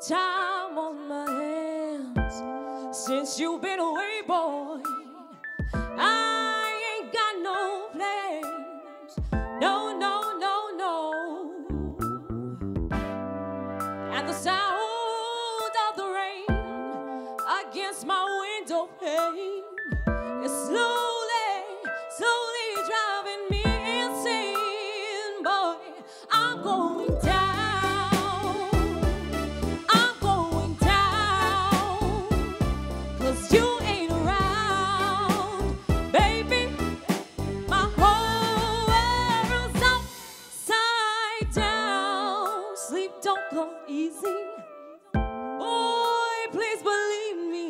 time on my hands since you've been away, boy. I ain't got no plans. No, no, no, no. And the sound of the rain against my window pane is slowly, slowly driving me insane, boy. I'm going down. I'm going down. 'Cause you ain't around, baby. My whole world's upside down. Sleep don't come easy. Boy, please believe me.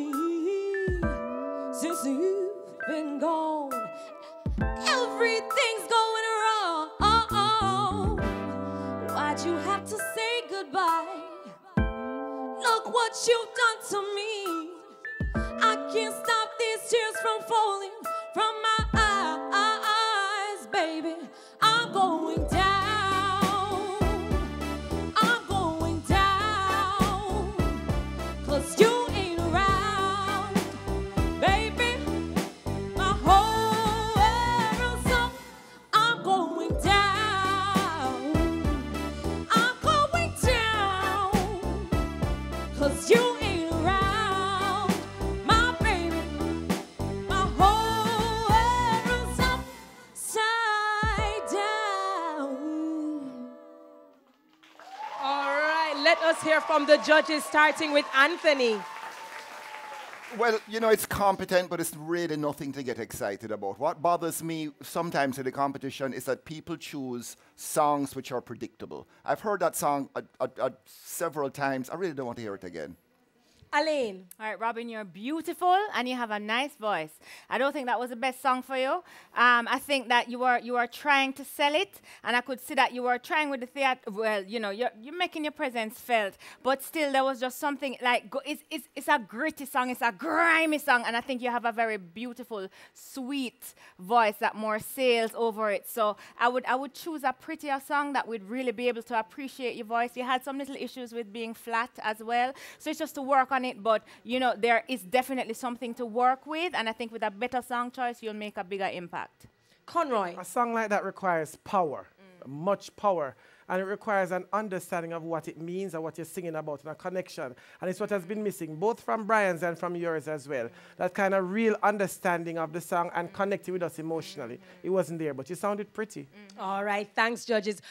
Since you've been gone, everything's going wrong. Why'd you have to say goodbye? Look what you've done to me. I can't stop these tears from falling from my eyes, baby. I'm going down. I'm going down. 'Cause you ain't around, baby. My whole world's up. I'm going down. I'm going down. 'Cause you ain't around, my baby. My whole world's upside down. All right, let us hear from the judges, starting with Anthony. Well, you know, it's competent, but it's really nothing to get excited about. What bothers me sometimes in the competition is that people choose songs which are predictable. I've heard that song several times. I really don't want to hear it again. Aline. All right, Robyn, you're beautiful and you have a nice voice. I don't think that was the best song for you. I think that you are trying to sell it, and I could see that you were trying with the theater. Well, you know, you're making your presence felt, but still there was just something like it's a gritty song, it's a grimy song, and I think you have a very beautiful, sweet voice that more sails over it. So I would choose a prettier song that would really be able to appreciate your voice. You had some little issues with being flat as well, so it's just to work on it, but you know, there is definitely something to work with, and I think with a better song choice, you'll make a bigger impact. Conroy. A song like that requires power, much power, and it requires an understanding of what it means and what you're singing about, and a connection. And it's what has been missing, both from Brian's and from yours as well. That kind of real understanding of the song and connecting with us emotionally. It wasn't there, but you sounded pretty. All right, thanks, judges.